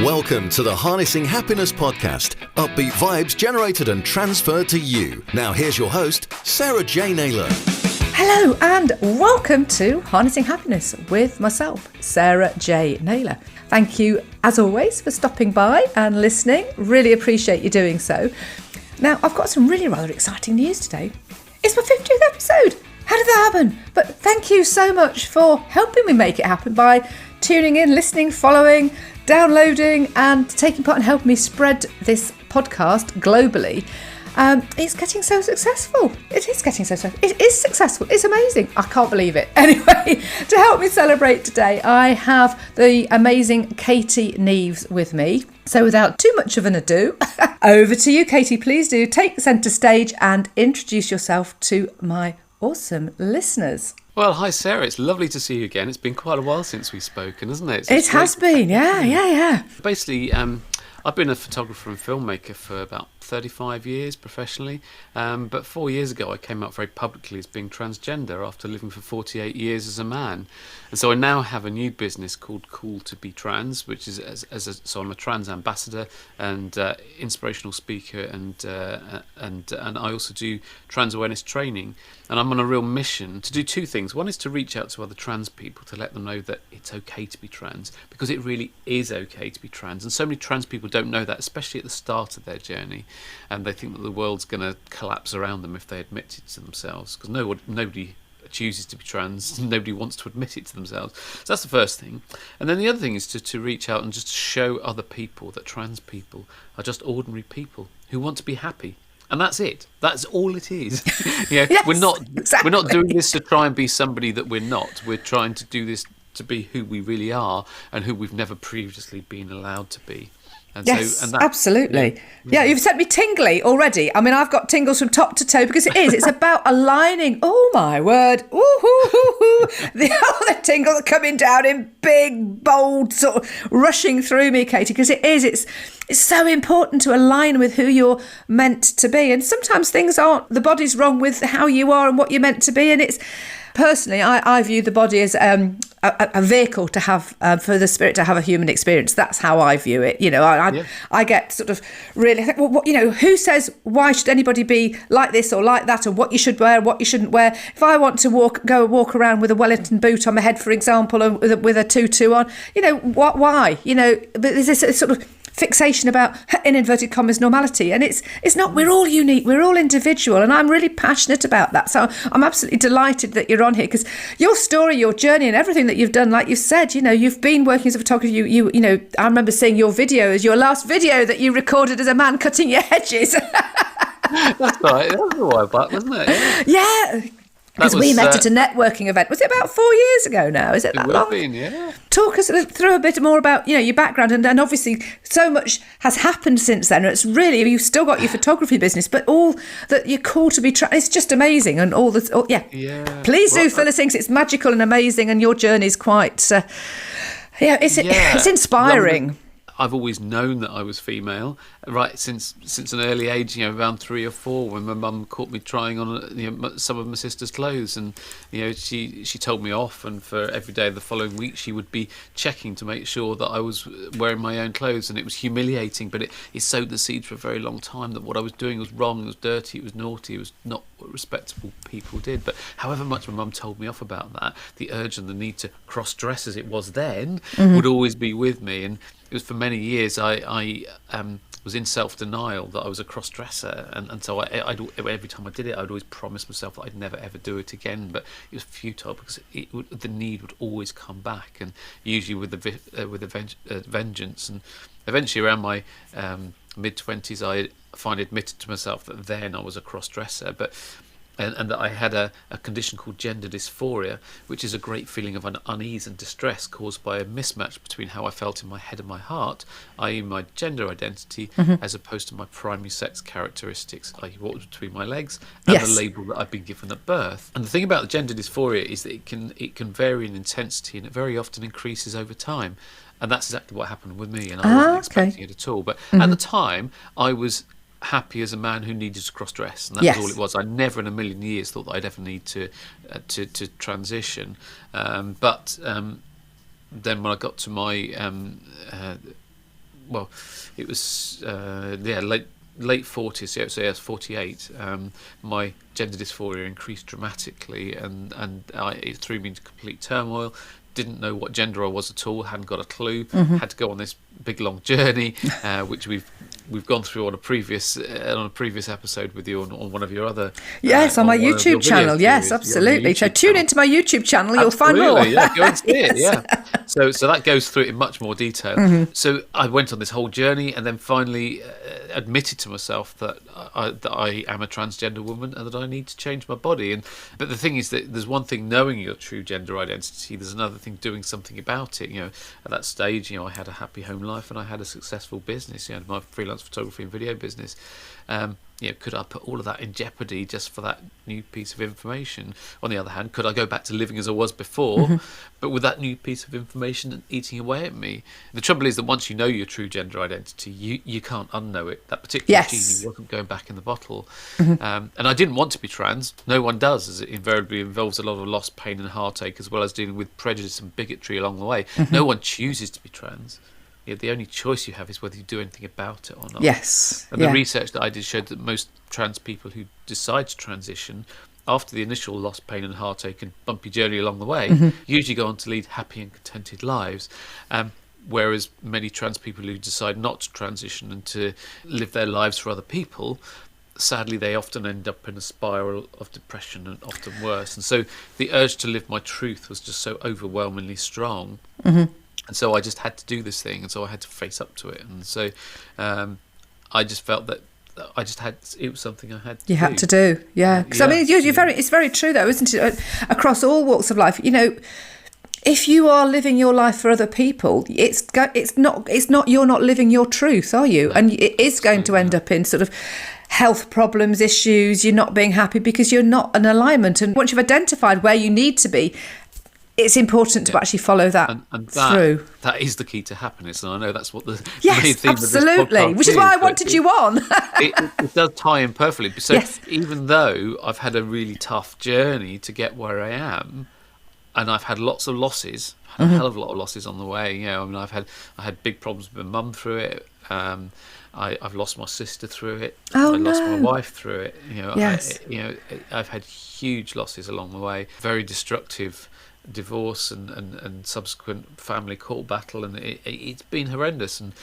Welcome to the Harnessing Happiness podcast. Upbeat vibes generated and transferred to you. Now here's your host, Sarah J Naylor. Hello and welcome to Harnessing Happiness with myself, Sarah J Naylor. Thank you, as always, for stopping by and listening. Really appreciate you doing so. Now, I've got some really rather exciting news today. It's my 50th episode. How did that happen? But thank you so much for helping me make it happen by tuning in, listening, following, downloading and taking part and helping me spread this podcast globally. It's getting so successful. It is getting so successful. It is successful. It's amazing. I can't believe it. Anyway, to help me celebrate today, I have the amazing Katie Neeves with me. So without too much of an ado, over to you, Katie. Please do take centre stage and introduce yourself to my awesome listeners. Well, hi Sarah, it's lovely to see you again. It's been quite a while since we've spoken, hasn't it? It has been, yeah. Basically, I've been a photographer and filmmaker for about 35 years professionally, but 4 years ago I came out very publicly as being transgender after living for 48 years as a man. And so I now have a new business called Cool2BTrans, which is so I'm a trans ambassador and inspirational speaker, and I also do trans awareness training. And I'm on a real mission to do two things. One is to reach out to other trans people to let them know that it's okay to be trans, because it really is okay to be trans. And so many trans people don't know that, especially at the start of their journey. And they think that the world's going to collapse around them if they admit it to themselves, because nobody chooses to be trans, nobody wants to admit it to themselves. So that's the first thing. And then the other thing is to reach out and just show other people that trans people are just ordinary people who want to be happy. And that's it. That's all it is. Yes, we're not exactly. doing this to try and be somebody that we're not. We're trying to do this to be who we really are and who we've never previously been allowed to be. And yes, and that, absolutely. Yeah, you've sent me tingly already. I mean, I've got tingles from top to toe because it's about aligning. Oh, my word. The tingles are coming down in big, bold, sort of rushing through me, Katie, because it's so important to align with who you're meant to be. And sometimes things aren't, the body's wrong with how you are and what you're meant to be. And it's, personally, I view the body as a vehicle to have for the spirit to have a human experience. That's how I view it. You know, I get sort of really, I think, well, who says why should anybody be like this or like that, or what you should wear, what you shouldn't wear? If I want to walk around with a Wellington boot on my head, for example, and with a tutu on, why? But there's this sort of fixation about, in inverted commas, normality, and it's not. We're all unique, we're all individual, and I'm really passionate about that. So I'm absolutely delighted that you're on here, because your story, your journey, and everything that you've done, like you said, you've been working as a photographer. You I remember seeing your video as your last video that you recorded as a man cutting your hedges. That's right. That was a while back, wasn't it? Yeah. Because we met at a networking event. Was it about 4 years ago now? Is it that long? Been, yeah. Talk us through a bit more about your background, and obviously so much has happened since then. It's really, you've still got your photography business, but all that you're called to be. It's just amazing, and all the Yeah. Please do fill us in. 'Cause it's magical and amazing, and your journey's quite. It's inspiring. I've always known that I was female, right since an early age. Around 3 or 4, when my mum caught me trying on some of my sister's clothes, and she told me off. And for every day of the following week, she would be checking to make sure that I was wearing my own clothes, and it was humiliating. But it sowed the seeds for a very long time that what I was doing was wrong, it was dirty, it was naughty, it was not what respectable people did. But however much my mum told me off about that, the urge and the need to cross-dress as it was then would always be with me. And it was for many years I was in self-denial that I was a cross-dresser, and so every time I did it, I'd always promise myself that I'd never ever do it again. But it was futile, because the need would always come back, and usually with a vengeance. And eventually, around my mid-20s, I finally admitted to myself that then I was a cross-dresser, and that I had a condition called gender dysphoria, which is a great feeling of unease and distress caused by a mismatch between how I felt in my head and my heart, i.e. my gender identity, as opposed to my primary sex characteristics, i.e. what was between my legs, and the label that I've been given at birth. And the thing about gender dysphoria is that it can vary in intensity, and it very often increases over time. And that's exactly what happened with me, and I wasn't expecting it at all. But at the time, I was happy as a man who needed to cross-dress, and that was all it was. I never in a million years thought that I'd ever need to transition. But then when I got to my well, it was late 40s, so I was 48. My gender dysphoria increased dramatically, and it threw me into complete turmoil. Didn't know what gender I was at all, hadn't got a clue. Had to go on this big long journey, which we've gone through on a previous episode with you on one of your other on my YouTube channel. Yes, absolutely. So tune into my YouTube channel, you'll find more. Yeah, go and see it. Yeah. So that goes through it in much more detail. So I went on this whole journey, and then finally admitted to myself that I am a transgender woman and that I need to change my body. But the thing is that there's one thing knowing your true gender identity, there's another thing doing something about it. At that stage, I had a happy home life and I had a successful business. My freelance photography and video business. Could I put all of that in jeopardy just for that new piece of information? On the other hand, could I go back to living as I was before, but with that new piece of information eating away at me? The trouble is that once you know your true gender identity, you can't unknow it. That particular genie wasn't going back in the bottle. And I didn't want to be trans. No one does, as it invariably involves a lot of loss, pain and heartache, as well as dealing with prejudice and bigotry along the way. No one chooses to be trans. The only choice you have is whether you do anything about it or not. Yes. And the research that I did showed that most trans people who decide to transition, after the initial loss, pain and heartache and bumpy journey along the way, usually go on to lead happy and contented lives. Whereas many trans people who decide not to transition and to live their lives for other people, sadly, they often end up in a spiral of depression and often worse. And so the urge to live my truth was just so overwhelmingly strong. And so I just had to do this thing, and so I had to face up to it. And so I just felt that it was something I had to do. You had to do, yeah. Because I mean, it's very true though, isn't it? Across all walks of life, if you are living your life for other people, it's not you're not living your truth, are you? And it is going to end up in sort of health problems, issues. You're not being happy because you're not in alignment. And once you've identified where you need to be, it's important to actually follow that through. That is the key to happiness, and I know that's what the main theme of this podcast which is why I wanted you on. it does tie in perfectly. So even though I've had a really tough journey to get where I am, and I've had lots of losses, a hell of a lot of losses on the way. I had big problems with my mum through it. I've lost my sister through it. Lost my wife through it. I've had huge losses along the way. Very destructive divorce and subsequent family court battle, and it's been horrendous, and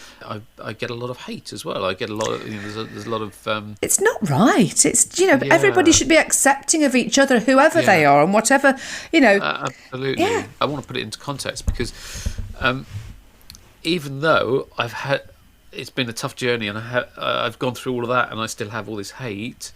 I get a lot of hate as well. I get a lot of there's a lot of it's not right. It's everybody should be accepting of each other, whoever they are and whatever absolutely. I want to put it into context because even though it's been a tough journey and I've gone through all of that and I still have all this hate,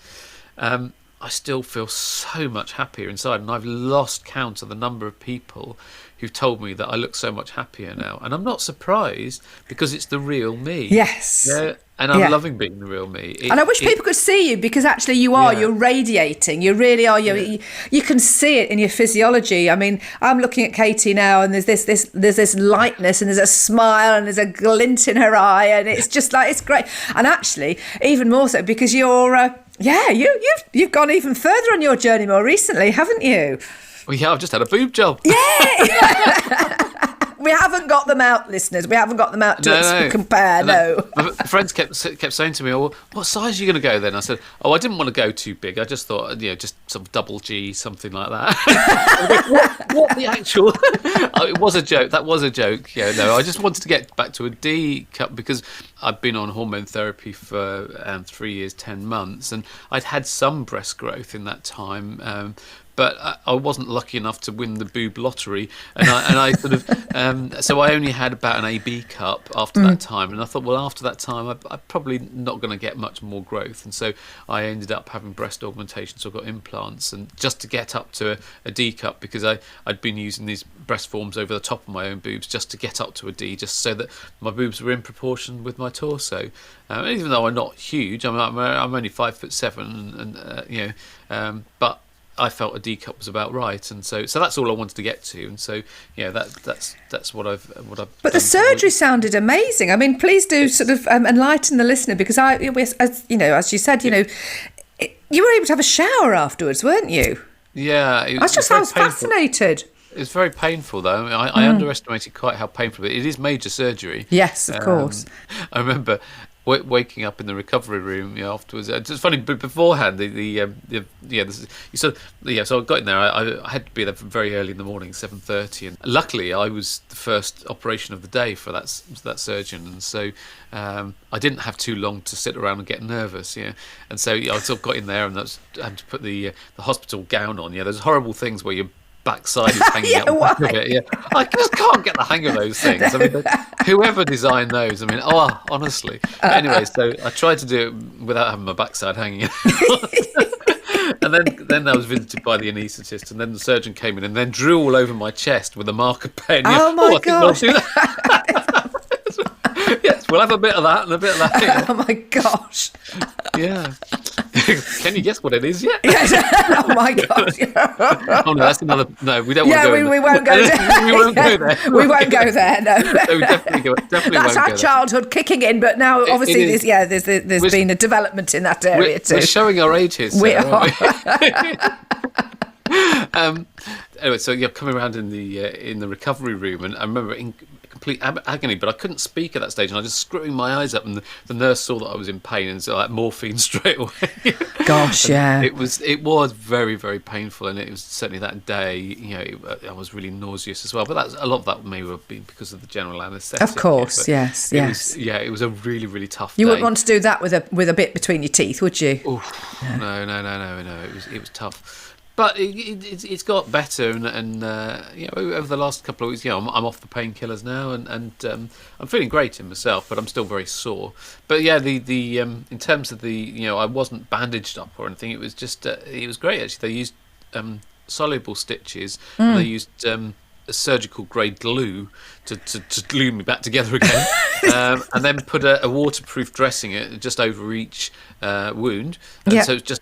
I still feel so much happier inside, and I've lost count of the number of people who've told me that I look so much happier now, and I'm not surprised because it's the real me. Yes. Yeah, and I'm loving being the real me. And I wish people could see you, because actually you are. You're radiating. You really are. You can see it in your physiology. I mean, I'm looking at Katie now, and there's this lightness, and there's a smile, and there's a glint in her eye, and it's just like, it's great. And actually, even more so because you're. You've gone even further on your journey more recently, haven't you? Well, yeah, I've just had a boob job. Yeah! We haven't got them out, listeners. We haven't got them out to compare, no. My friends kept saying to me, well, what size are you going to go then? I said, I didn't want to go too big. I just thought, just some double G, something like that. what the actual... It was a joke. That was a joke. Yeah, no, I just wanted to get back to a D cup because I'd been on hormone therapy for 3 years, 10 months, and I'd had some breast growth in that time, but I wasn't lucky enough to win the boob lottery, and I sort of so I only had about an AB cup after that time, and I thought, well, after that time I'm probably not going to get much more growth, and so I ended up having breast augmentation, so I got implants, and just to get up to a D cup, because I'd been using these breast forms over the top of my own boobs just to get up to a D, just so that my boobs were in proportion with my torso. Even though I'm not huge, I'm only 5'7", and but I felt a D cup was about right, and so that's all I wanted to get to, and so that's what I've. But the surgery sounded amazing. I mean, please do sort of enlighten the listener, because as you said, you were able to have a shower afterwards, weren't you? Yeah, I was fascinated. It's very painful, though. I mean, I underestimated quite how painful it is. It is major surgery. Yes, of course. I remember waking up in the recovery room, afterwards. It's funny, but beforehand, so I got in there. I had to be there very early in the morning, 7:30, and luckily I was the first operation of the day for that surgeon, and so I didn't have too long to sit around and get nervous, and so I sort of got in there and I had to put the hospital gown on. Those horrible things where your backside is hanging out the back of it. I just can't get the hang of those things. I mean, whoever designed those, honestly. But anyway, so I tried to do it without having my backside hanging out. And then I was visited by the anaesthetist, and then the surgeon came in and then drew all over my chest with a marker pen. Oh my gosh. Yes, we'll have a bit of that and a bit of that. Oh my gosh. Yeah. Can you guess what it is yet? Yes. Oh my gosh. Oh no, that's another. No, we don't want to go. We won't go there. We won't go there. We won't go there. No. So we definitely That's won't our go childhood kicking in, but now obviously there's been a development in that area too. We're showing our ages. We are. Anyway, so coming around in the recovery room, and I remember in complete agony, but I couldn't speak at that stage, and I was just screwing my eyes up, and the nurse saw that I was in pain, and so like morphine straight away. Gosh, yeah. It was very, very painful, and it was certainly that day. I was really nauseous as well, but a lot of that may have been because of the general anaesthetic. Of course, yes. It was a really, really tough day. You wouldn't want to do that with a bit between your teeth, would you? Oof, no. It was tough. But it's got better, and over the last couple of weeks, I'm off the painkillers now, and I'm feeling great in myself, but I'm still very sore. But the in terms of I wasn't bandaged up or anything. It was just it was great actually. They used soluble stitches, and they used surgical grade glue to glue me back together again, and then put a waterproof dressing just over each wound, and so it's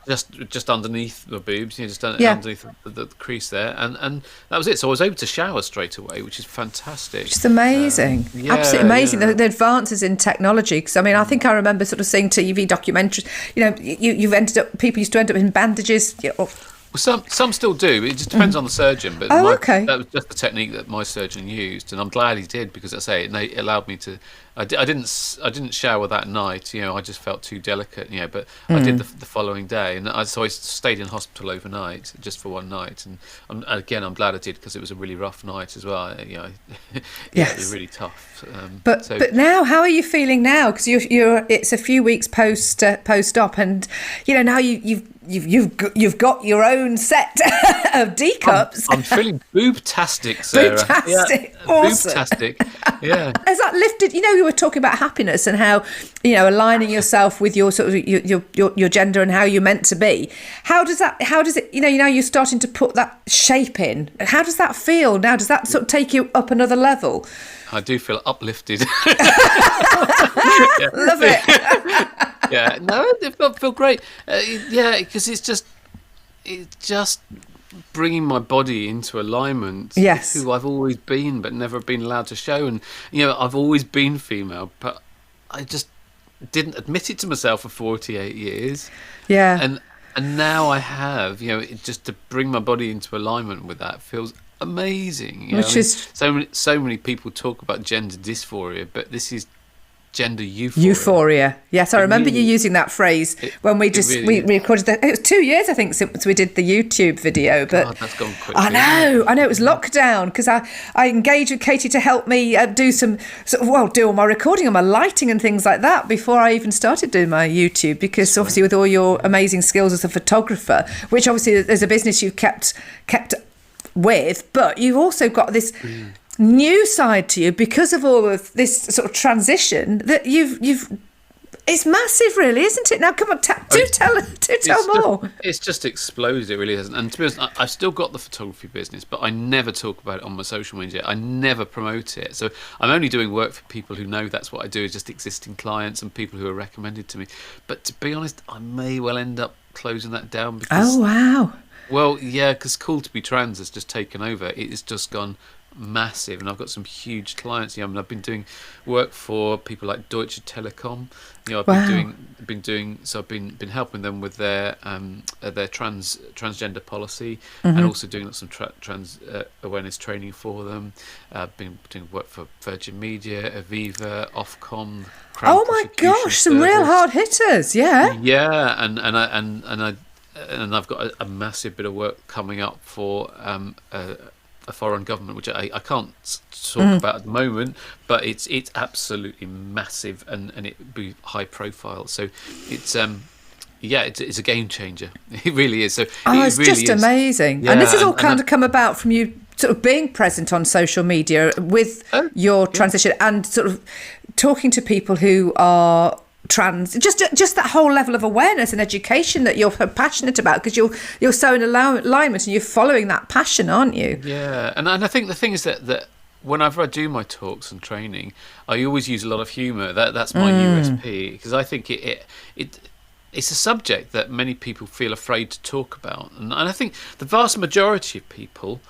just underneath the boobs, just underneath the crease there, and that was it. So I was able to shower straight away, which is fantastic. It's amazing, absolutely amazing. The advances in technology. Because I think I remember sort of seeing TV documentaries. People used to end up in bandages. Well, some still do. It just depends on the surgeon. But okay. That was just the technique that my surgeon used, and I'm glad he did, because it allowed me to. I didn't shower that night. I just felt too delicate. But I did the following day, and so I stayed in hospital overnight just for one night. And I'm glad I did, because it was a really rough night as well. It was really tough. But now, how are you feeling now? Because it's a few weeks post op, and now you've got your own set of D cups. I'm feeling boob-tastic, Sarah. Boob-tastic, awesome. Boob-tastic, yeah. Has that lifted? You were talking about happiness and how aligning yourself with your sort of your gender and how you're meant to be. How does it? You're starting to put that shape in. How does that feel now? Does that sort of take you up another level? I do feel uplifted. Love it. Yeah, no, it feel great. Because it's just bringing my body into alignment. Yes. With who I've always been, but never been allowed to show. And I've always been female, but I just didn't admit it to myself for 48 years. Yeah. And now I have. Just to bring my body into alignment with that feels amazing. So many people talk about gender dysphoria, but this is gender euphoria. Yes, I remember you using that phrase when we recorded that. It was 2 years, I think, since we did the YouTube video. But God, that's gone quickly. I know. It was lockdown, because I engaged with Katie to help me do all my recording and my lighting and things like that before I even started doing my YouTube. Because obviously, with all your amazing skills as a photographer, which obviously is a business you've kept with, but you've also got this new side to you because of all of this sort of transition that you've it's massive, really, isn't it? Now come on, tell more. It's just exploded, it really has. And to be honest, I've still got the photography business, but I never talk about it on my social media. I never promote it. So I'm only doing work for people who know that's what I do, just existing clients and people who are recommended to me. But to be honest, I may well end up closing that down because wow. Well, yeah, because Cool2BTrans has just taken over. It has just gone massive, and I've got some huge clients. I mean, I've been doing work for people like Deutsche Telekom. I've been helping them with their transgender policy, and also doing some trans awareness training for them. I've been doing work for Virgin Media, Aviva, Ofcom. Oh my gosh, some real hard hitters, yeah. Yeah, and I've got a massive bit of work coming up for a foreign government, which I can't talk about at the moment, but it's absolutely massive, and it be high profile. So it's it's a game changer. It really is. So it's really just amazing. Yeah, and this has all kind of come about from you sort of being present on social media with your transition and sort of talking to people who are trans, just that whole level of awareness and education that you're passionate about, because you're so in alignment and you're following that passion, aren't you? Yeah, and I think the thing is that whenever I do my talks and training, I always use a lot of humour. That's my USP, because I think it's a subject that many people feel afraid to talk about, and I think the vast majority of people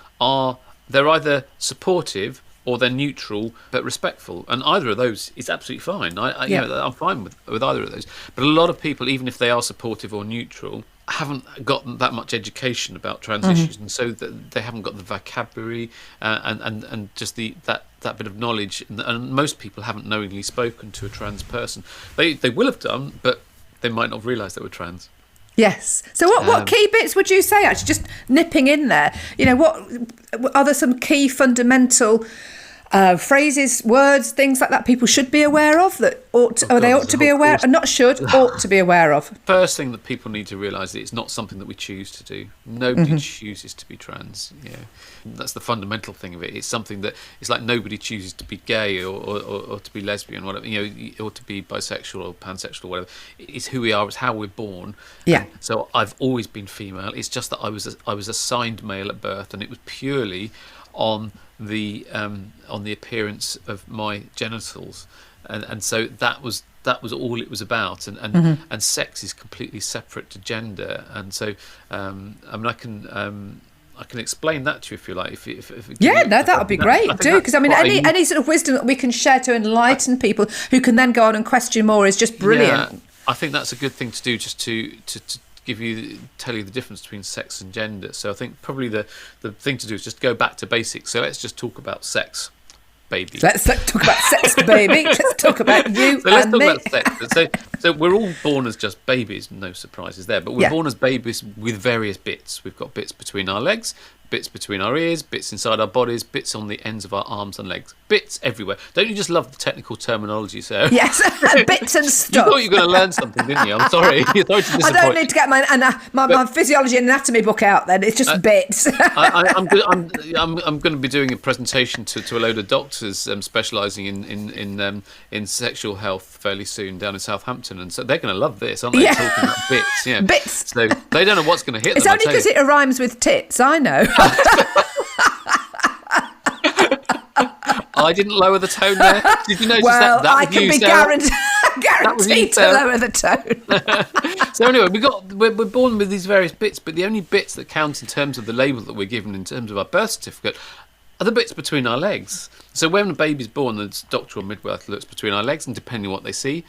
they're either supportive or they're neutral but respectful, and either of those is absolutely fine. I'm fine with either of those. But a lot of people, even if they are supportive or neutral, haven't got that much education about trans issues, and so they haven't got the vocabulary and just that bit of knowledge. And most people haven't knowingly spoken to a trans person. They will have done, but they might not have realised they were trans. Yes. So what key bits would you say, actually, just nipping in there? What are there some key fundamental phrases, words, things like that people should be aware of, that ought to be aware, and not should, ought to be aware of? First thing that people need to realise is it's not something that we choose to do. Nobody chooses to be trans. That's the fundamental thing of it. It's something that it's like nobody chooses to be gay or to be lesbian, whatever, or to be bisexual or pansexual or whatever. It's who we are. It's how we're born. Yeah. And so I've always been female. It's just that I was assigned male at birth, and it was purely on the appearance of my genitals, and so that was all it was about, and sex is completely separate to gender, and so I can explain that to you if you like. That would be great. Do, because any sort of wisdom that we can share to enlighten people who can then go on and question more is just brilliant. Yeah, I think that's a good thing to do, just to tell you the difference between sex and gender. So I think probably the thing to do is just go back to basics. So let's just talk about sex, baby. Let's talk about sex, baby. Let's talk about you and me. Let's talk about sex. So we're all born as just babies, no surprises there. But we're born as babies with various bits. We've got bits between our legs, bits between our ears, bits inside our bodies, bits on the ends of our arms and legs, bits everywhere. Don't you just love the technical terminology, Sarah? Yes, bits and stuff. You thought you were going to learn something, didn't you? I'm sorry. Sorry to disappoint. I don't need to get my physiology and anatomy book out then. It's just bits. I'm going to be doing a presentation to a load of doctors specialising in sexual health fairly soon down in Southampton, and so they're going to love this, aren't they? Yeah. Talking about bits. Yeah. Bits. So they don't know what's going to hit them. It's only because it rhymes with tits, I know. I didn't lower the tone there. Did you notice that? Well, I can be guaranteed to lower the tone. So anyway, we're born with these various bits, but the only bits that count in terms of the label that we're given in terms of our birth certificate are the bits between our legs. So when a baby's born, the doctor or midwife looks between our legs, and depending on what they see,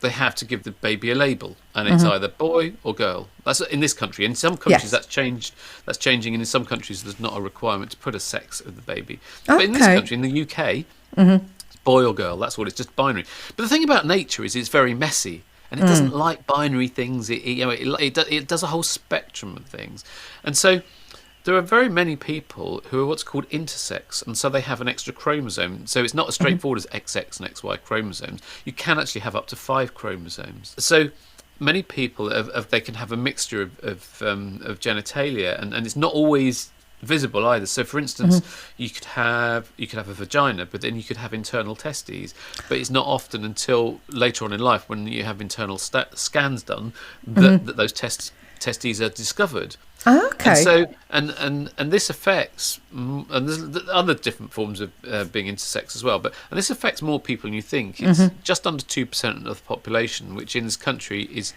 they have to give the baby a label, and it's either boy or girl. That's in this country. In some countries, that's changed. That's changing, and in some countries, there's not a requirement to put a sex of the baby. But in this country, in the UK, it's boy or girl. That's what it's just binary. But the thing about nature is it's very messy, and it doesn't like binary things. It does a whole spectrum of things, and so there are very many people who are what's called intersex, and so they have an extra chromosome. So it's not as straightforward as XX and XY chromosomes. You can actually have up to 5 chromosomes. So many people they can have a mixture of genitalia, and it's not always visible either. So for instance, you could have a vagina, but then you could have internal testes. But it's not often until later on in life, when you have internal scans done, that those testes are discovered. Okay. And so, and this affects, and there's other different forms of being intersex as well. And this affects more people than you think. It's just under 2% of the population, which in this country is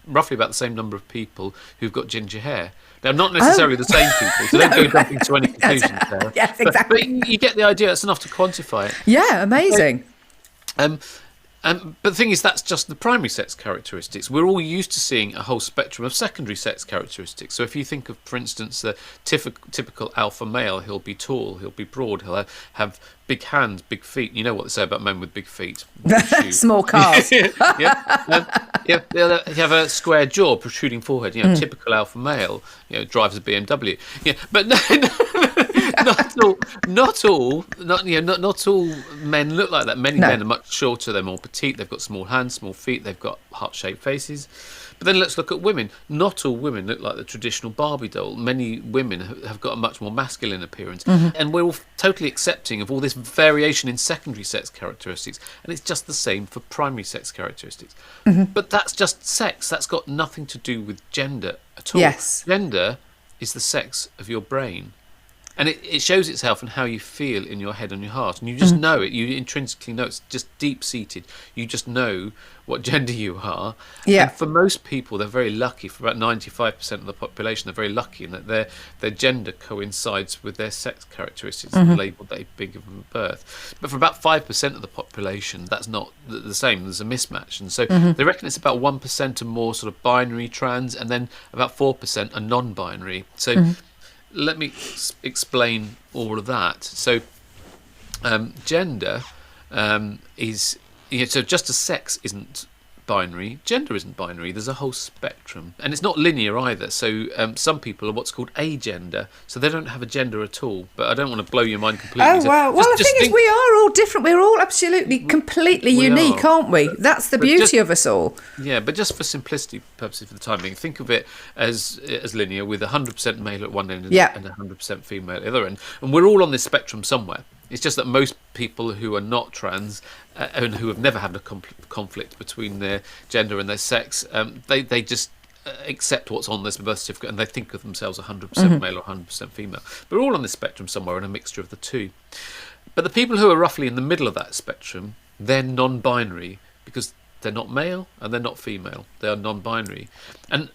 roughly about the same number of people who've got ginger hair. Now, not necessarily the same people, so don't go jumping to any conclusions there. Yes, exactly. But you get the idea. That's enough to quantify it. Yeah, amazing. But the thing is, that's just the primary sex characteristics. We're all used to seeing a whole spectrum of secondary sex characteristics. So if you think of, for instance, the typical alpha male, he'll be tall, he'll be broad, he'll have big hands, big feet. You know what they say about men with big feet. Small cars. They'll have a square jaw, protruding forehead. Typical alpha male. Drives a BMW. But no. Not all men look like that. Many men are much shorter. They're more petite. They've got small hands, small feet. They've got heart-shaped faces. But then let's look at women. Not all women look like the traditional Barbie doll. Many women have got a much more masculine appearance. And we're all totally accepting of all this variation in secondary sex characteristics. And it's just the same for primary sex characteristics. But that's just sex. That's got nothing to do with gender at all. Yes. Gender is the sex of your brain. And it shows itself in how you feel in your head and your heart. And you just know it. You intrinsically know. It's just deep-seated. You just know what gender you are. Yeah. And for most people, they're very lucky. For about 95% of the population, they're very lucky in that their gender coincides with their sex characteristics, the label they've been given at birth. But for about 5% of the population, that's not the same. There's a mismatch. And so they reckon it's about 1% are more sort of binary trans, and then about 4% are non-binary. So... Let me explain all of that. So, gender is... so just as sex isn't binary, gender isn't binary. There's a whole spectrum. And it's not linear either. So some people are what's called agender. So they don't have a gender at all. But I don't want to blow your mind completely. Oh, wow. Well, the thing is, we are all different. We're all absolutely, completely unique, aren't we? That's the beauty of us all. Yeah, but just for simplicity purposes for the time being, think of it as linear with 100% male at one end and 100% female at the other end. And we're all on this spectrum somewhere. It's just that most people who are not trans and who have never had a conflict between their gender and their sex, they just accept what's on this birth certificate and they think of themselves 100% male or 100% female. But we're all on this spectrum somewhere in a mixture of the two. But the people who are roughly in the middle of that spectrum, they're non-binary because they're not male and they're not female. They are non-binary. And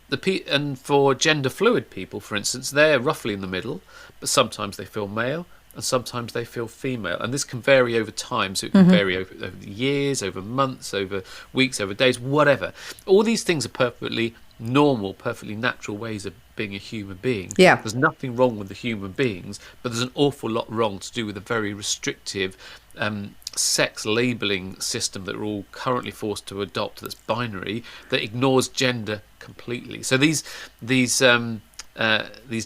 for gender fluid people, for instance, they're roughly in the middle, but sometimes they feel male and sometimes they feel female. And this can vary over time. So it can vary over years, over months, over weeks, over days, whatever. All these things are perfectly normal, perfectly natural ways of being a human being. Yeah. There's nothing wrong with the human beings, but there's an awful lot wrong to do with a very restrictive sex labelling system that we're all currently forced to adopt that's binary, that ignores gender completely. So these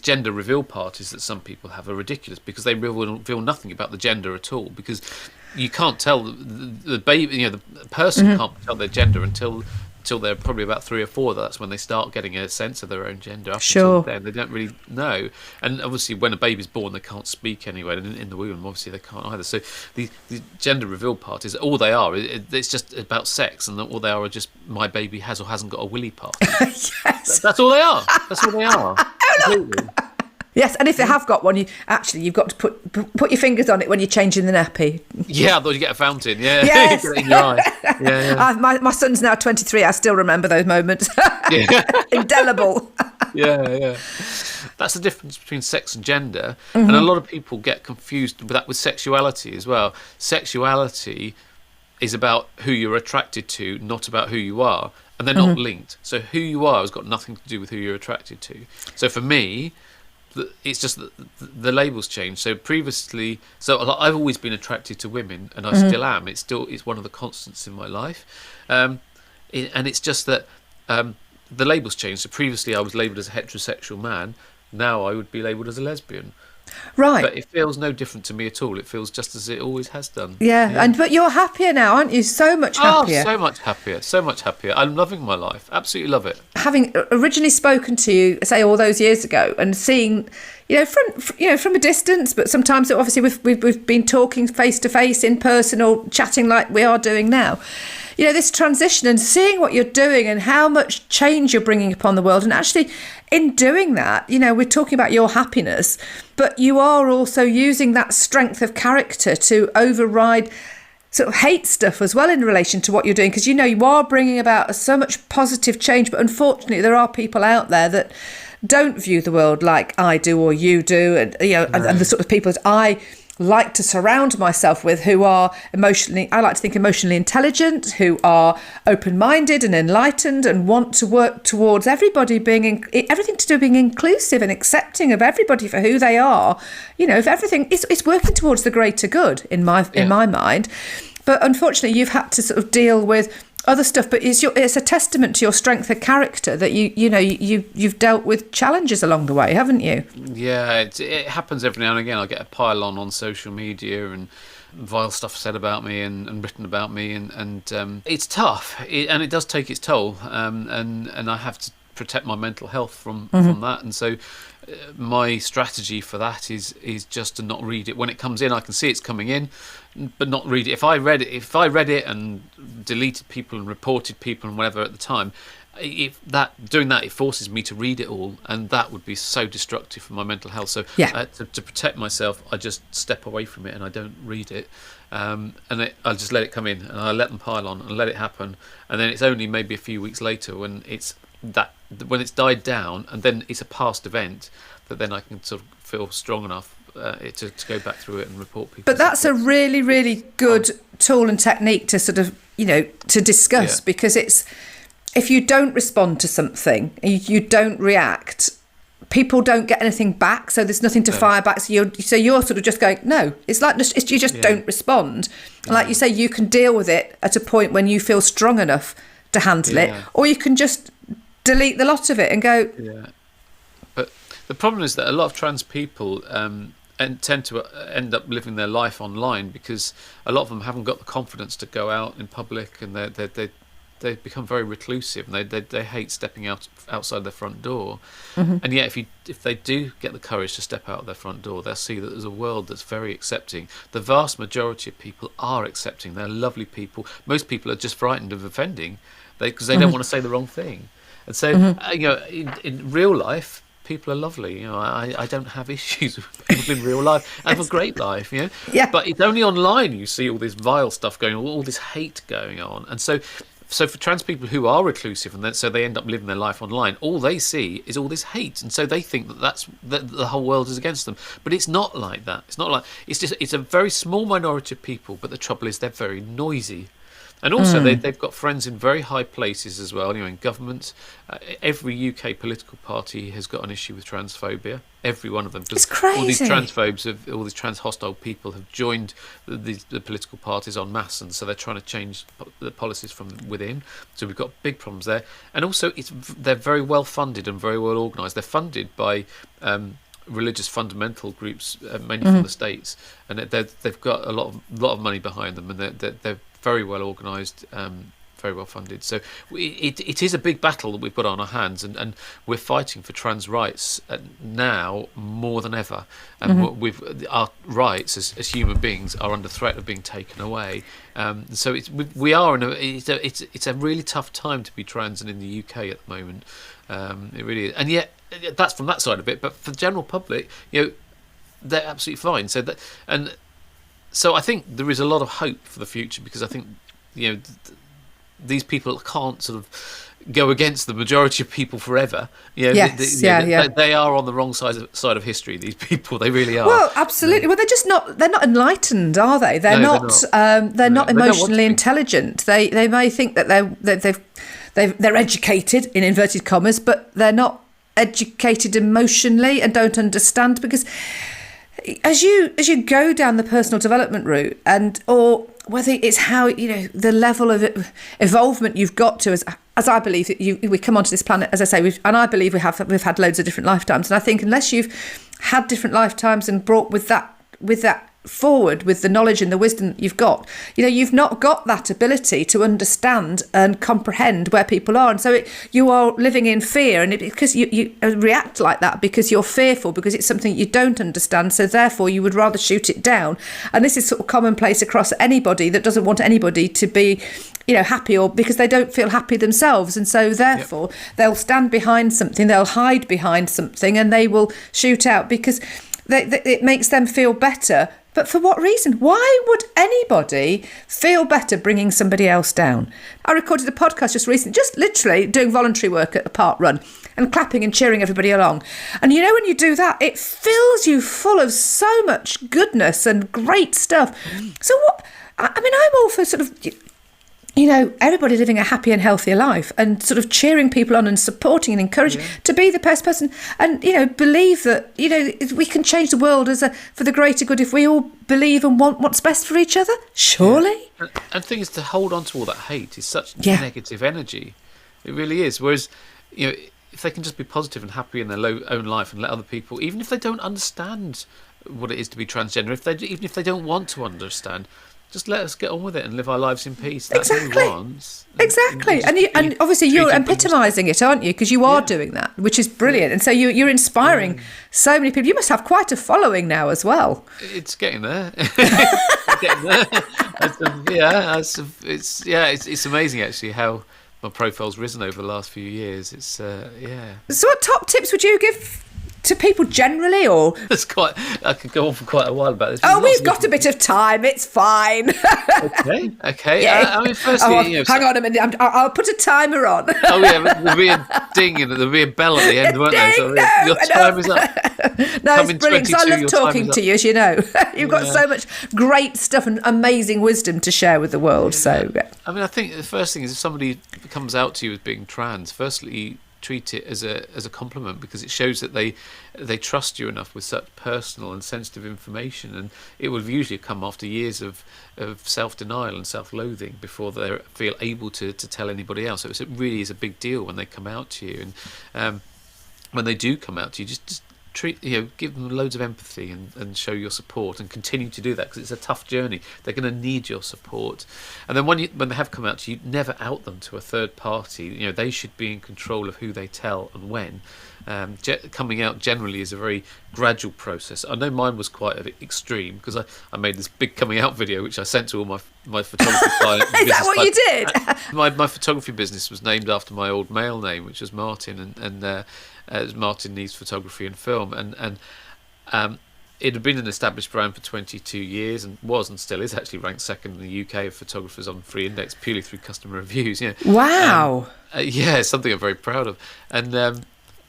gender reveal parties that some people have are ridiculous because they reveal nothing about the gender at all, because you can't tell the baby, the person can't tell their gender until they're probably about 3 or 4. That's when they start getting a sense of their own gender. Until then, they don't really know. And obviously, when a baby's born, they can't speak anyway. And in the womb, obviously, they can't either. So the gender reveal parties, all they are, it's just about sex, and all they are just my baby has or hasn't got a willy part. Yes. That's all they are. That's all they are. Completely. Yes, and if they have got one, you've got to put your fingers on it when you're changing the nappy. Yeah, I thought you get a fountain. Yeah, yes. Get it in your eye. Yeah. My son's now 23. I still remember those moments. Indelible. Yeah. That's the difference between sex and gender, and a lot of people get confused with that with sexuality as well. Sexuality is about who you're attracted to, not about who you are, and they're not linked. So who you are has got nothing to do with who you're attracted to. So for me, it's just that the labels change. So previously, I've always been attracted to women, and I still am. It's one of the constants in my life, and it's just that the labels change. So previously, I was labelled as a heterosexual man. Now I would be labelled as a lesbian. Right. But it feels no different to me at all. It feels just as it always has done. Yeah. But you're happier now, aren't you? So much happier. Oh, so much happier. I'm loving my life. Absolutely love it. Having originally spoken to you, say, all those years ago, and seeing, from a distance, but sometimes obviously we've been talking face to face in person or chatting like we are doing now. this transition and seeing what you're doing and how much change you're bringing upon the world. And actually, in doing that, we're talking about your happiness, but you are also using that strength of character to override sort of hate stuff as well in relation to what you're doing, because you are bringing about so much positive change, but unfortunately there are people out there that don't view the world like I do or you do, and and the sort of people that I like to surround myself with, who are I like to think emotionally intelligent, who are open-minded and enlightened and want to work towards everybody being everything to do with being inclusive and accepting of everybody for who they are. If everything it's working towards the greater good in my mind. But unfortunately, you've had to sort of deal with other stuff, but it's a testament to your strength of character that you've dealt with challenges along the way, haven't you? Yeah, it happens every now and again. I get a pile on social media and vile stuff said about me and written about me, and it's tough, and it does take its toll, and I have to protect my mental health from that, and so my strategy for that is just to not read it when it comes in. I can see it's coming in, but not read it. If I read it and deleted people and reported people and whatever at the time, it forces me to read it all, and that would be so destructive for my mental health. So to protect myself, I just step away from it and I don't read it, and I just let it come in and I let them pile on and let it happen, and then it's only maybe a few weeks later when it's died down and then it's a past event that then I can sort of feel strong enough to go back through it and report people. But that's a really, really good tool and technique to sort of, to discuss, because it's, if you don't respond to something, you don't react, people don't get anything back, so there's nothing to fire back. So you're sort of just going, no, it's like you just don't respond. And like you say, you can deal with it at a point when you feel strong enough to handle it, or you can just delete the lot of it and go. Yeah, but the problem is that a lot of trans people tend to end up living their life online, because a lot of them haven't got the confidence to go out in public, and they become very reclusive, and they hate stepping outside their front door. And yet if they do get the courage to step out of their front door, they'll see that there's a world that's very accepting. The vast majority of people are accepting. They're lovely people. Most people are just frightened of offending because they don't want to say the wrong thing. And so in real life, people are lovely. I don't have issues with people in real life. I have a great life, Yeah. But it's only online you see all this vile stuff going on, all this hate going on. And so for trans people who are reclusive, and so they end up living their life online, all they see is all this hate, and so they think that the whole world is against them. But it's not like that. It's a very small minority of people, but the trouble is they're very noisy. And also they've got friends in very high places as well, in government. Every UK political party has got an issue with transphobia. Every one of them. It's crazy. All these transphobes, all these trans hostile people have joined the political parties en masse, and so they're trying to change the policies from within. So we've got big problems there. And also they're very well funded and very well organised. They're funded by religious fundamental groups, mainly from the States, and they've got a lot of money behind them, and they're very well organised, very well funded. So it is a big battle that we've got on our hands, and we're fighting for trans rights now more than ever. And our rights as human beings are under threat of being taken away. So it's a really tough time to be trans and in the UK at the moment. It really is. And yet that's from that side of it. But for the general public, they're absolutely fine. So I think there is a lot of hope for the future, because I think these people can't sort of go against the majority of people forever. They are on the wrong side of history. These people, they really are. Well, absolutely. Well, they're not enlightened, are they? They're not emotionally intelligent. They may think that they're educated in inverted commas, but they're not educated emotionally and don't understand, because as you go down the personal development route, or whether it's how the level of evolvement you've got to, as I believe that we come onto this planet, as I say, I believe we've had loads of different lifetimes, and I think unless you've had different lifetimes and brought with that forward with the knowledge and the wisdom that you've got, you've not got that ability to understand and comprehend where people are, and so you are living in fear, and because you react like that because you're fearful, because it's something you don't understand, so therefore you would rather shoot it down. And this is sort of commonplace across anybody that doesn't want anybody to be happy, or because they don't feel happy themselves, and so therefore they'll stand behind something, they'll hide behind something, and they will shoot out because it makes them feel better. But for what reason? Why would anybody feel better bringing somebody else down? I recorded a podcast just recently, just literally doing voluntary work at the park run and clapping and cheering everybody along. And when you do that, it fills you full of so much goodness and great stuff. So I'm all for sort of, everybody living a happy and healthier life, and sort of cheering people on and supporting and encouraging to be the best person, and believe that we can change the world for the greater good if we all believe and want what's best for each other. Surely. And the thing is, to hold on to all that hate is such negative energy. It really is. Whereas if they can just be positive and happy in their own life and let other people, even if they don't understand what it is to be transgender, even if they don't want to understand, just let us get on with it and live our lives in peace. That's what we want. Exactly. And obviously you're epitomising it, aren't you? Because you are doing that, which is brilliant. And so you're inspiring so many people. You must have quite a following now as well. It's getting there. It's getting there. It's amazing actually how my profile's risen over the last few years. It's So what top tips would you give to people generally, or I could go on for quite a while about this. We've got a bit of time. It's fine. Okay. Yeah. Firstly, hang on a minute. I'll put a timer on. There'll be a ding and there'll be a bell at the end, won't there? So your time is up. No, it's brilliant. So I love talking to you, as you know. You've got so much great stuff and amazing wisdom to share with the world. So, I think the first thing is, if somebody comes out to you as being trans, firstly, treat it as a compliment, because it shows that they trust you enough with such personal and sensitive information, and it will usually come after years of self-denial and self-loathing before they feel able to tell anybody else. So it really is a big deal when they come out to you, and when they do come out to you, just treat, give them loads of empathy and show your support, and continue to do that, because it's a tough journey. They're going to need your support. And then when they have come out to you, never out them to a third party. They should be in control of who they tell and when. Coming out generally is a very gradual process. I know mine was quite extreme, because I made this big coming out video which I sent to all my photography clients. Is that what you did? My photography business was named after my old male name, which was Martin, and it was Martin Neeves Photography and Film, and it had been an established brand for 22 years, and was and still is actually ranked second in the UK of photographers on Free Index purely through customer reviews. Wow. It's something I'm very proud of, and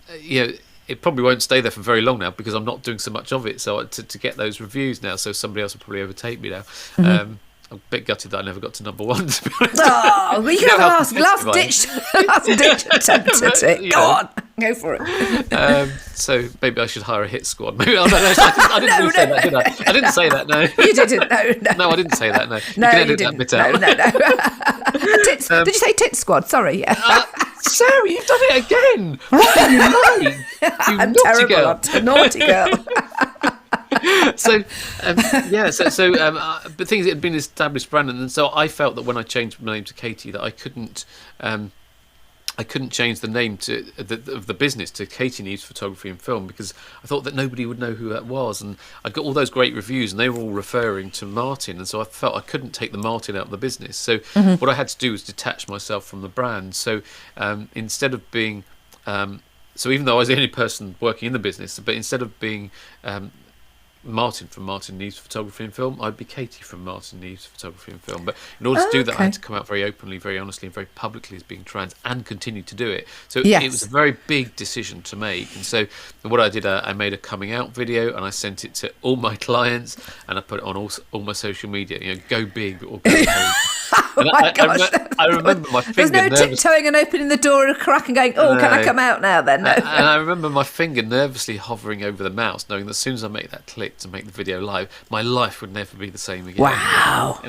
it probably won't stay there for very long now, because I'm not doing so much of it. So to get those reviews now, so somebody else will probably overtake me now. I'm a bit gutted that I never got to number one, to be honest. Oh, well, you can have last ditch attempt at it. Go on, go for it. So maybe I should hire a hit squad. Maybe I didn't say that, did I? I didn't say that. No, you didn't. No, I didn't say that. No, no, you didn't. That bit out. No. Did you say tit squad? Sorry. Yeah. Sarah, you've done it again. What are you like? I'm terrible. Girl. I'm a naughty girl. But things, it had been an established brand, and so I felt that when I changed my name to Katie, that I couldn't change the name of the business to Katie Neeves Photography and Film, because I thought that nobody would know who that was, and I'd got all those great reviews and they were all referring to Martin, and so I felt I couldn't take the Martin out of the business. So what I had to do was detach myself from the brand. So instead of being so even though I was the only person working in the business, but instead of being Martin from Martin Neeves Photography and Film, I'd be Katie from Martin Neeves Photography and Film. But in order to do that, I had to come out very openly, very honestly, and very publicly as being trans, and continue to do it. So it was a very big decision to make. And so what I did, I made a coming out video, and I sent it to all my clients, and I put it on all my social media. Go big or go home. Oh my gosh! I remember my finger. There's no tiptoeing and opening the door and a crack and going, "Oh, can I come out now?" Then, no. And I remember my finger nervously hovering over the mouse, knowing that as soon as I make that click to make the video live, my life would never be the same again. Wow!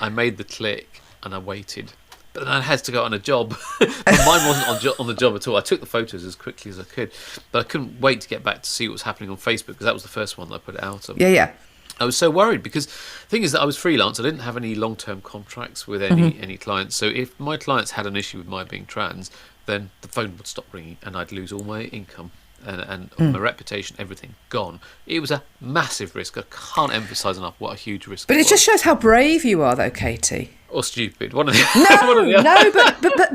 I made the click and I waited, but then I had to go on a job. But mine wasn't on the job at all. I took the photos as quickly as I could, but I couldn't wait to get back to see what was happening on Facebook, because that was the first one that I put it out on. Yeah. I was so worried, because the thing is that I was freelance. I didn't have any long-term contracts with any clients. So if my clients had an issue with my being trans, then the phone would stop ringing and I'd lose all my income. and my reputation, everything gone. It was a massive risk. I can't emphasise enough what a huge risk. But it just shows how brave you are, though, Katie. Or stupid. One of the No,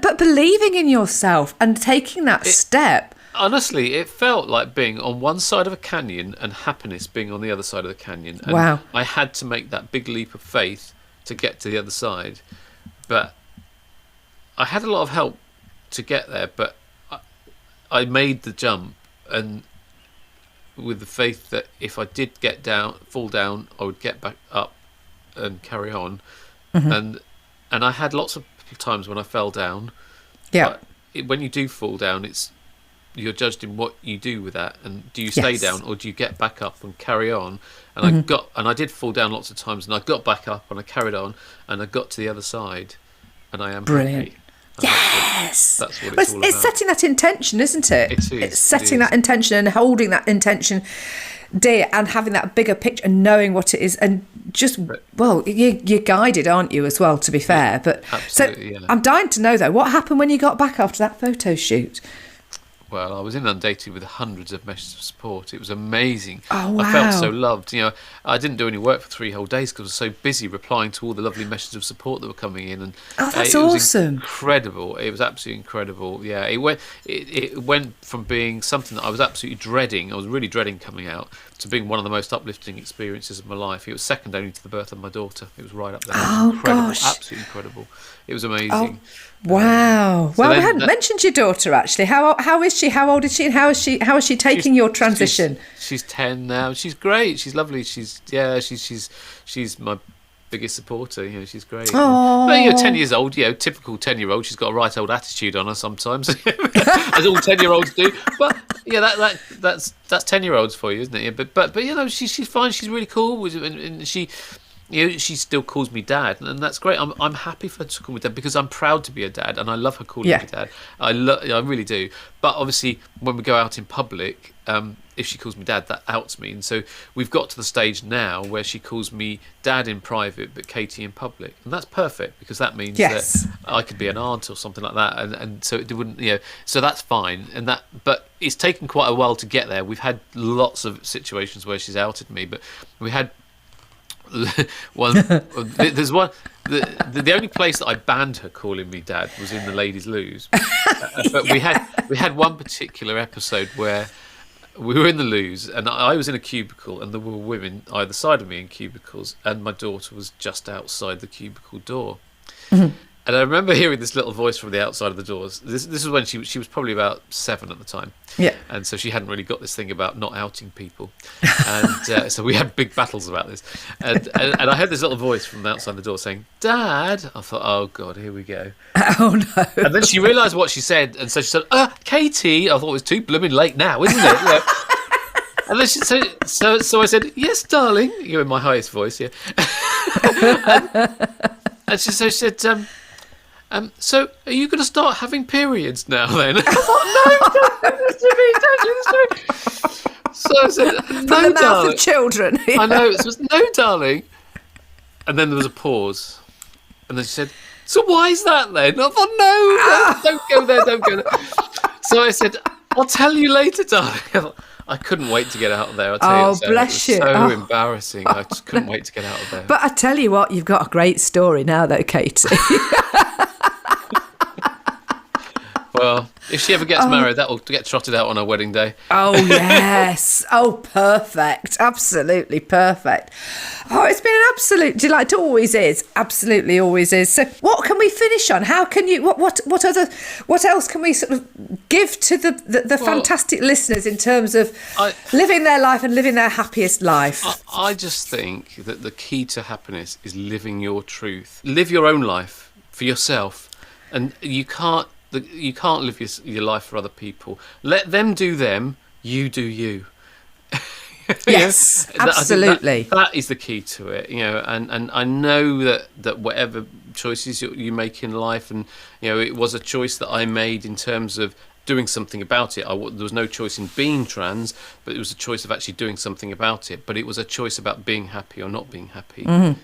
but believing in yourself and taking that step. Honestly, it felt like being on one side of a canyon and happiness being on the other side of the canyon. And wow. I had to make that big leap of faith to get to the other side. But I had a lot of help to get there, but I made the jump, and with the faith that if I did fall down, I would get back up and carry on. Mm-hmm. And I had lots of times when I fell down. Yeah. When you do fall down, you're judged in what you do with that, and do you stay down or do you get back up and carry on? And I did fall down lots of times, and I got back up and I carried on, and I got to the other side, and I am brilliant. Happy. Yes, that's what it's all about. It's setting that intention, isn't it? It's setting that intention and holding that intention dear, and having that bigger picture and knowing what it is, and just you're guided, aren't you, as well? To be fair, but absolutely, so I'm dying to know though, what happened when you got back after that photo shoot? Well, I was inundated with hundreds of messages of support. It was amazing. Oh, wow. I felt so loved. I didn't do any work for 3 whole days because I was so busy replying to all the lovely messages of support that were coming in. And that's it was awesome. Incredible. It was absolutely incredible. Yeah, it went from being something that I was absolutely dreading. I was really dreading coming out, to being one of the most uplifting experiences of my life. It was second only to the birth of my daughter. It was right up there. Oh, incredible. gosh. Absolutely incredible. It was amazing. Oh. Wow. Well, we hadn't mentioned your daughter actually. How is she? How old is she? And how is she taking your transition? She's 10 now. She's great. She's lovely. She's my biggest supporter. She's great. Oh. But 10 years old. Typical 10-year-old. She's got a right old attitude on her sometimes, as all 10-year-olds do. But that's 10-year-olds for you, isn't it? But she's fine. She's really cool, and she. She still calls me dad, and that's great. I'm happy for her to call me dad because I'm proud to be a dad, and I love her calling me dad. I really do. But obviously, when we go out in public, if she calls me dad, that outs me. And so we've got to the stage now where she calls me dad in private, but Katie in public, and that's perfect because that means that I could be an aunt or something like that, and so it wouldn't, so that's fine. But it's taken quite a while to get there. We've had lots of situations where she's outed me, but we had. There's one. The only place that I banned her calling me dad was in the ladies' loos. But we had one particular episode where we were in the loos, and I was in a cubicle, and there were women either side of me in cubicles, and my daughter was just outside the cubicle door. Mm-hmm. And I remember hearing this little voice from the outside of the doors. This was when she was probably about 7 at the time. Yeah. And so she hadn't really got this thing about not outing people. And so we had big battles about this. And I heard this little voice from outside the door saying, "Dad." I thought, oh, God, here we go. Oh, no. And then she realised what she said. And so she said, Katie. I thought it was too blooming late now, isn't it? And then she said, so I said, "Yes, darling." In my highest voice, yeah. and she said, so are you going to start having periods now then? I thought, no, don't do this to me. So I said, no, from the mouth darling. of children. I know, it was, no, darling. And then there was a pause. And then she said, so why is that then? I thought, no, don't go there. So I said, I'll tell you later, darling. I couldn't wait to get out of there. I'll tell you. Bless you. So embarrassing. I just couldn't wait to get out of there. But I tell you what, you've got a great story now though, Katie. Well, if she ever gets married, that will get trotted out on her wedding day. Oh, yes. Oh, perfect. Absolutely perfect. Oh, it's been an absolute delight. It always is. Absolutely always is. So what can we finish on? How can you, what else can we sort of give to the fantastic listeners in terms of living their life and living their happiest life? I just think that the key to happiness is living your truth. Live your own life for yourself. And you can't live your life for other people. Let them do them, you do you. Yes, absolutely. That is the key to it, and I know that whatever choices you make in life, and it was a choice that I made in terms of doing something about it. There was no choice in being trans, but it was a choice of actually doing something about it. But it was a choice about being happy or not being happy. Mm-hmm.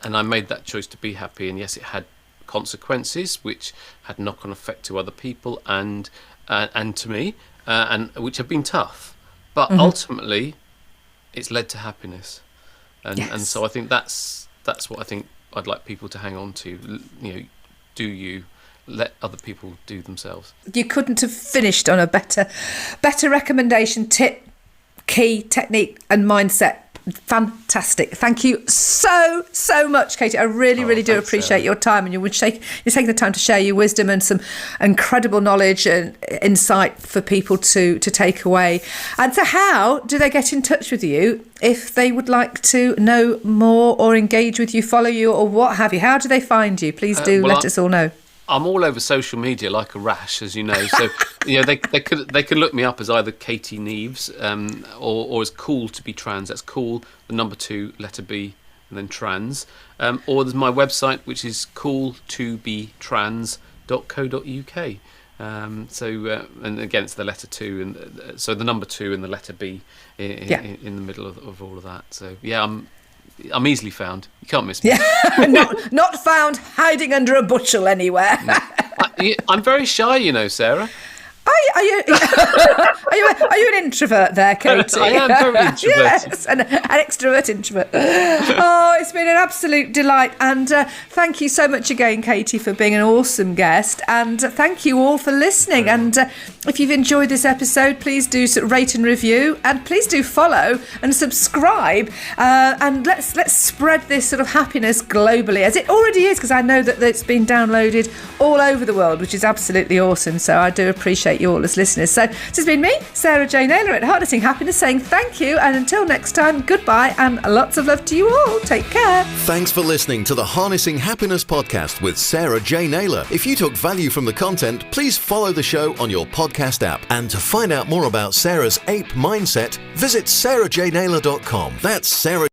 And I made that choice to be happy, and yes, it had consequences which had knock-on effect to other people and to me, and which have been tough, but ultimately, it's led to happiness, and so I think that's what I think I'd like people to hang on to. Do you let other people do themselves? You couldn't have finished on a better recommendation, tip, key, technique, and mindset. Fantastic. Thank you so much, Katie. I really do appreciate Sarah. your time, and you're taking the time to share your wisdom and some incredible knowledge and insight for people to take away. And so how do they get in touch with you if they would like to know more or engage with you, follow you, or what have you? How do they find you? Please do let us all know. I'm all over social media like a rash, as you know. So they could look me up as either Katie Neeves or as Cool2BTrans. That's cool, the number 2, letter B, and then trans. Or there's my website, which is cool2btrans.co.uk. And again, it's the letter 2, and so the number 2 and the letter B in the middle of all of that. So I'm easily found. You can't miss me. Yeah, not found hiding under a bushel anywhere. No. I'm very shy, Sarah. Are you an introvert there, Katie? I am very introverted. Yes, an extrovert introvert. Oh, it's been an absolute delight. And thank you so much again, Katie, for being an awesome guest. And thank you all for listening. And if you've enjoyed this episode, please do rate and review. And please do follow and subscribe. And let's spread this sort of happiness globally, as it already is, because I know that it's been downloaded all over the world, which is absolutely awesome. So I do appreciate you all as listeners. So this has been me, Sarah J Naylor at Harnessing Happiness, saying thank you, and until next time, goodbye and lots of love to you all. Take care. Thanks for listening to the Harnessing Happiness podcast with Sarah J Naylor. If you took value from the content, please follow the show on your podcast app. And to find out more about Sarah's ape mindset, visit sarahjnaylor.com. That's Sarah